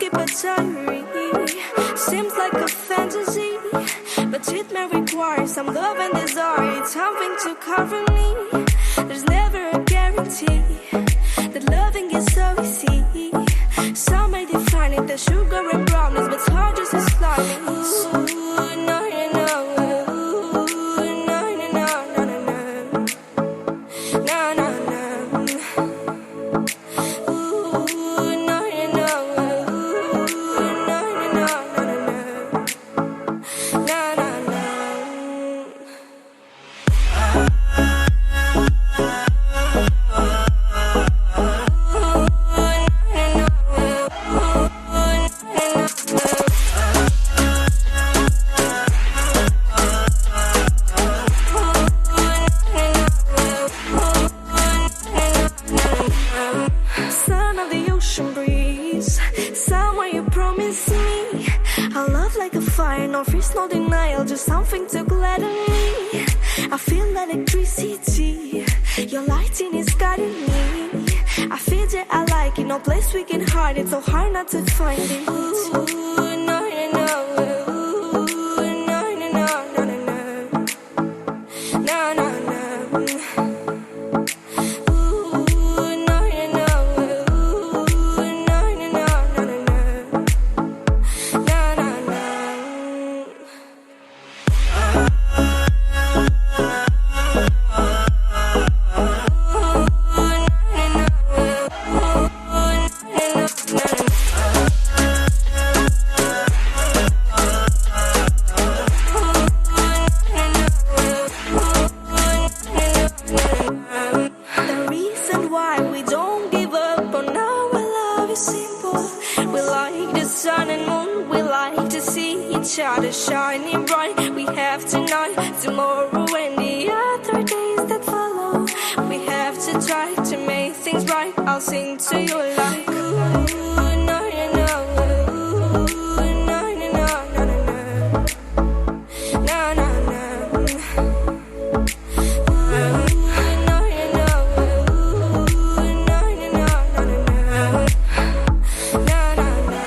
keep a diary. Seems like a fantasy, but it may require some love and desire. It's something to cover me. There's never a guarantee that loving is so easy. Some may define it as sugar and brownies, but it's hard just to slimy. Ooh, no, you know. Ooh, no, you know, no, no, no. No, no, no. Ooh, no, you know. Ooh, no, you know, no, no, no. No, no, no. Son of the ocean breeze, someone you promised me. A love like a fire, no fears, no denial, just something to gladden me. I feel electricity, your lighting is guiding me. I feel that I like it, no place we can hide it, so hard not to find it. Ooh, no, you know. Ooh, no, you know, no, no, no. No, no, no. Shining bright, we have tonight, tomorrow, and the other days that follow. We have to try to make things right. I'll sing to you like, ooh, no, you know. Ooh, no, you know, no, no, no. No, no, no. Ooh, no, you know. Ooh, no, you know, no, no, no. No, no, no.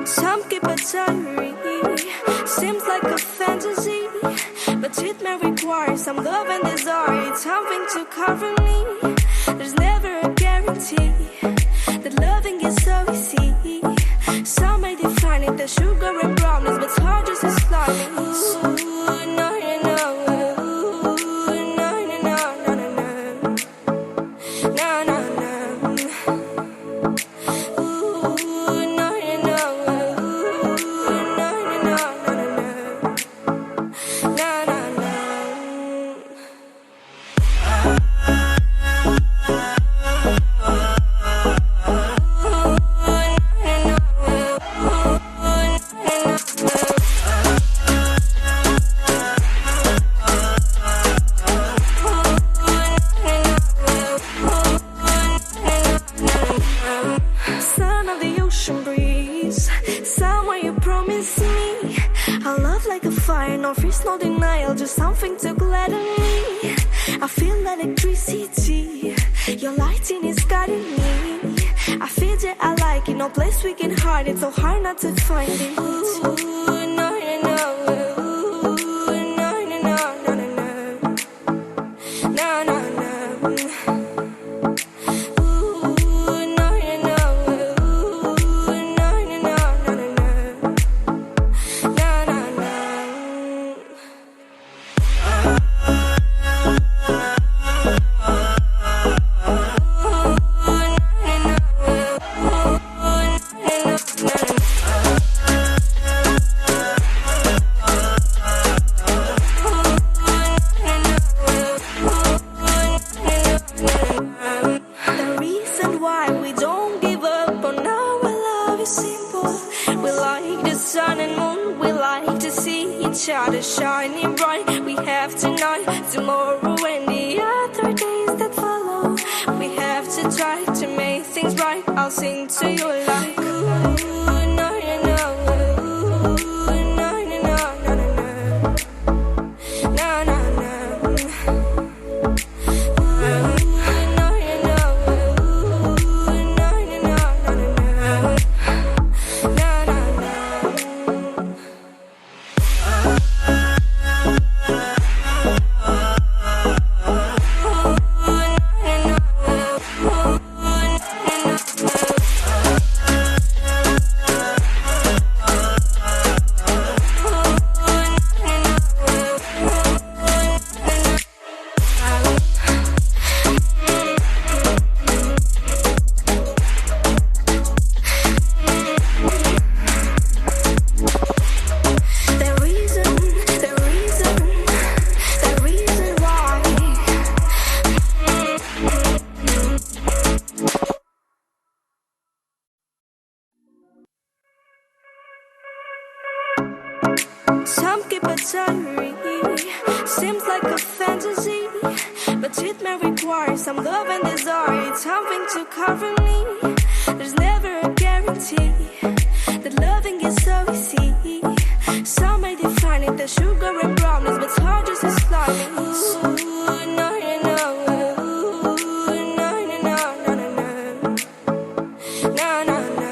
Some keep a diary, seems like a fantasy, but it may require some love and desire. It's something to cover me. There's never a guarantee that loving is so easy. Some may define it as sugar and brownies, but it's hard just to slimy. Ooh, no, you know. Ooh, no, you know, no, no, no. No, no, no. No fears, no denial, just something to gladden me. I feel electricity, your lighting is guiding me. I feel that I like it, no place we can hide it, so hard not to find it. Ooh, no, you know. Ooh, no, you know, no, no, no. No, no, no. Ooh, no, you know. Ooh, no, you know, no, no, no. No, no, no. The reason why we don't give up on our love is simple. We like the sun and moon, we like to see each other shining bright. We have tonight, tomorrow and the other days that follow. We have to try to make things right. I'll sing to you like ooh, no, no, no. Some keep a diary, seems like a fantasy, but it may require some love and desire, something to cover me. There's never a guarantee that loving is so easy. Some may define it as sugar and brownies, but it's hard just to slide me. Ooh, no, no, no. Ooh, no, no, no, no, no, no. No, no, no.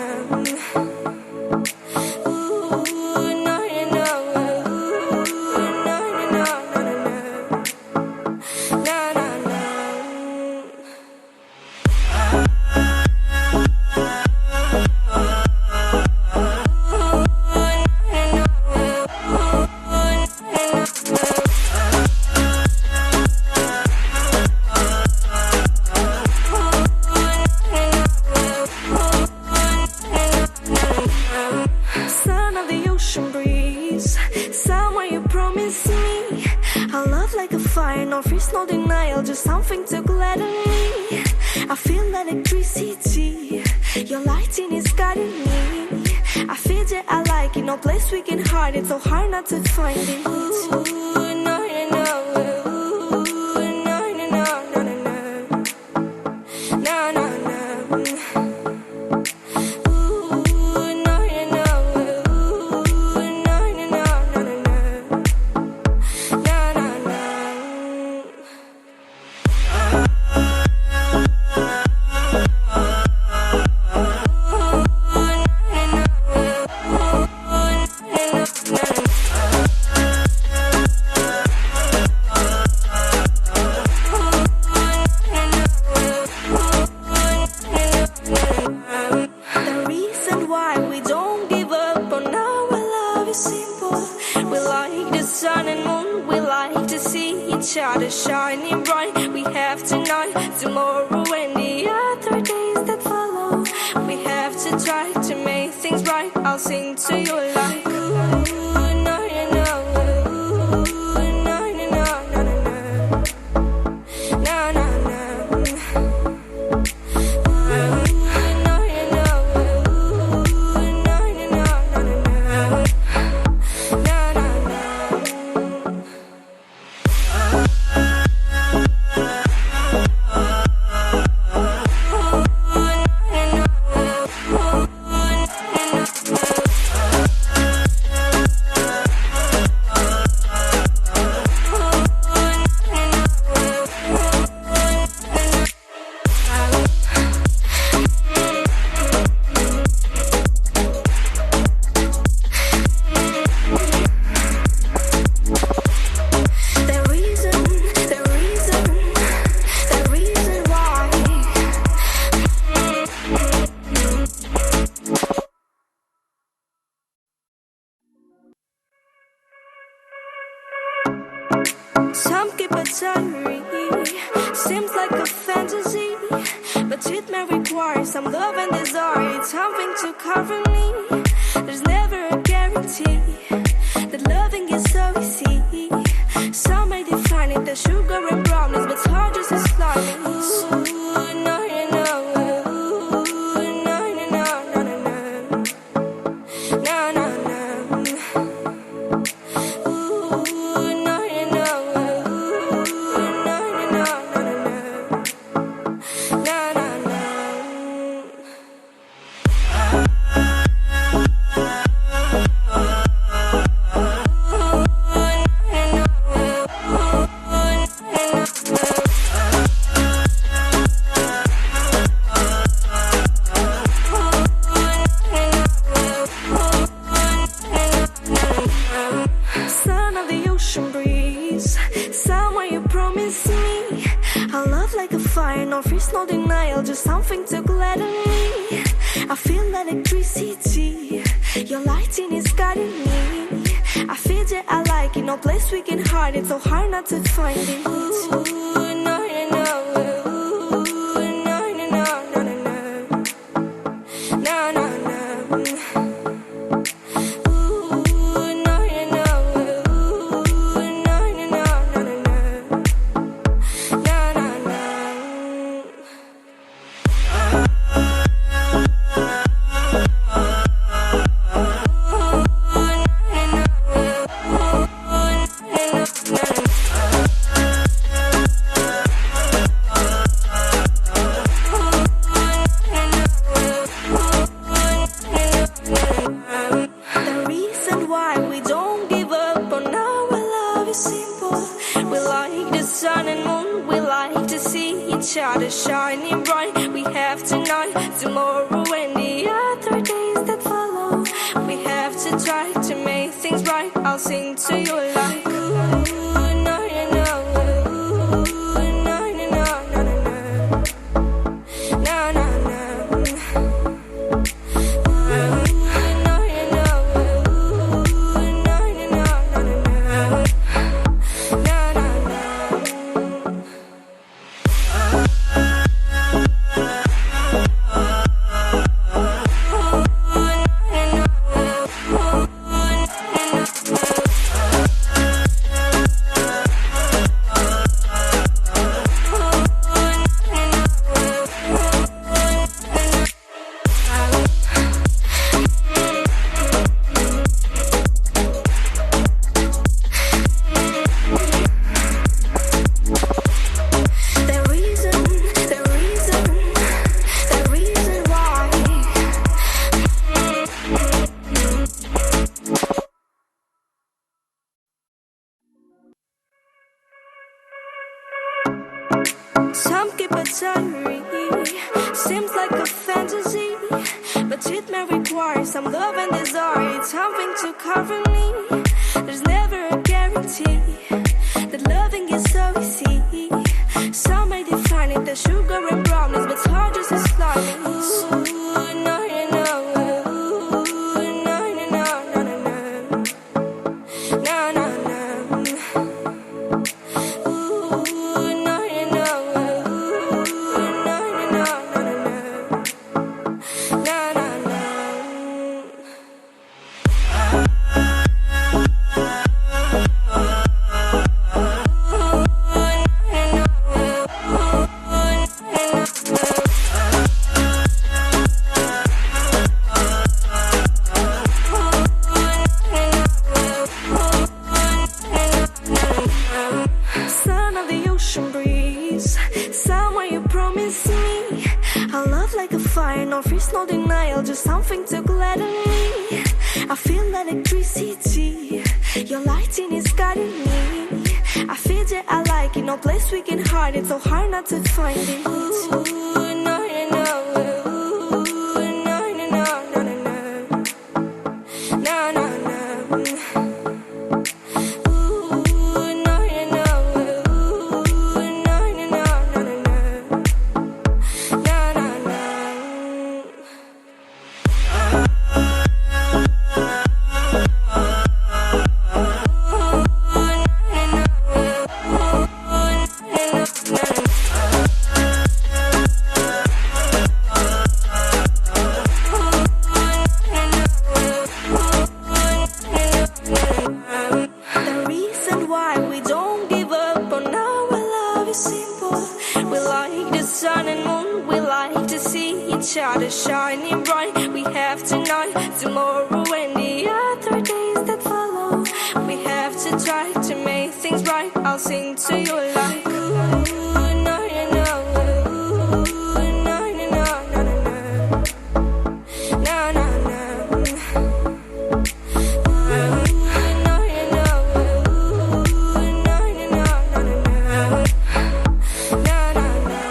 No freeze, no denial, just something to gladden me. I feel electricity, your lighting is guiding me. I feel that I like it, no place we can hide it, so hard not to find it. Ooh, no, no, no. Ooh, no, no, no, no, no, no. No, no, no. Shining bright, we have tonight, tomorrow and the other days that follow. We have to try to make things right. I'll sing to you like ooh, no, no, no. Ooh, no, no, no, no, no, no. No, no, no. Ooh, no, no, no. Ooh, no, no, no, no, no, no. No, no, no. Some keep a diary, seems like a fantasy, but it may require some love and desire, something to cover me. There's never a guarantee that loving is so easy. Some may define it as sugar and brownies, but it's hard just to slide me. like a fire, no freeze, no denial, just something to gladden me. I feel electricity, your lighting is guiding me. I feel that I like it, no place we can hide it, so hard not to find it. Ooh, no, no, no. Ooh, no, no, no, no, no, no. No, no, no. Shining bright, we have tonight, tomorrow, and the other days that follow. We have to try to make things right. I'll sing to you like ooh, no, no, no. Ooh, no, no, no, no, no, no. No, no, no. Ooh, no, no, no. Ooh, no, no, no, no, no, no. No, no, no. Some keep a diary, seems like a fantasy, but it may require some love and desire, something to cover me. There's never a guarantee that loving is so easy. Some may define it as sugar and brownies, but it's hard just to slide me. Ooh, no, no, no. Ooh, no, no, no, no, no, no. No, no, no. No freeze, no denial, just something to gladden me. I feel electricity, your lighting is guiding me. I feel that I like it, no place we can hide it, so hard not to find it. Ooh, no, no, no. Ooh, no, no, no, no, no, no. No, no, no. Shining bright, we have tonight, tomorrow, and the other days that follow. We have to try to make things right. I'll sing to you like ooh, no, no, no. Ooh, no, no, no, no, no, no. No, no, no. Ooh, no, no, no. Ooh, no, no, no, no, no, no. No, no, no.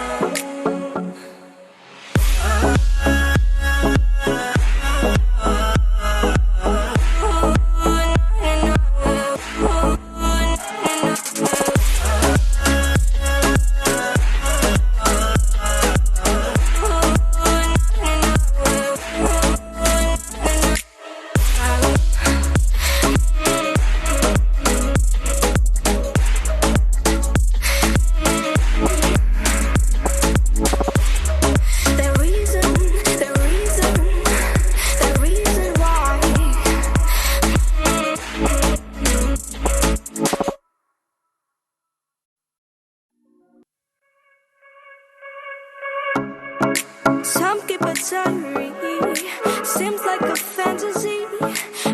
but diary. Seems like a fantasy,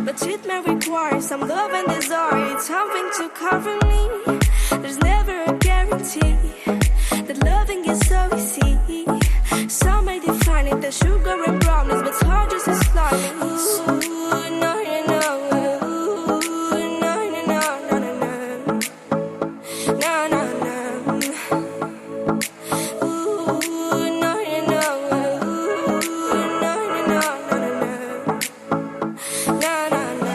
but it may require some love and desire. It's something to cover me. There's never a guarantee that loving is so easy. Some may define it as sugar and brownies, but it's hard just to slide me. Ooh, no, no, no. Ooh, no, no, no, no, no, no. No, no, no. Ooh, no, no, no. Ooh, no, no, no, no, no, no. No, no, no.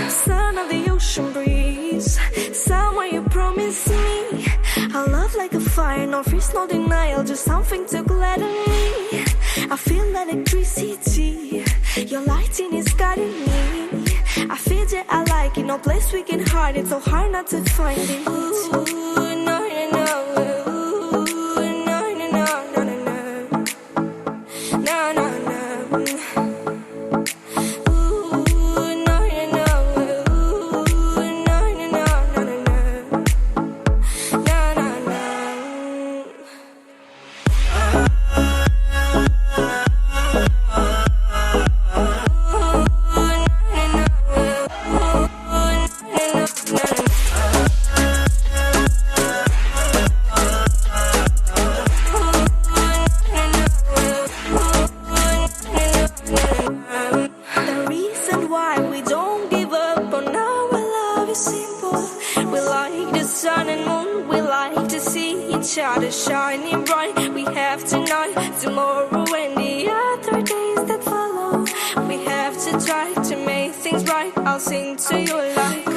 Son of the ocean breeze, somewhere you promised me a love like a fire, no fears, no denial, just something to gladden me. I feel electricity, your lighting is guiding me. I feel that I like it, no place we can hide it, so hard not to find it. Ooh, no, no, no. Ooh, no, no, no, no, no, no. No, no, no. Ooh, no, no, no. Ooh, no, no, no, no, no, no. No, no, no. The reason why we don't give up on our love is simple. We like the sun and moon, we like to see each other shining bright. We have tonight, tomorrow, and the other days that follow. We have to try to make things right. I'll sing to you like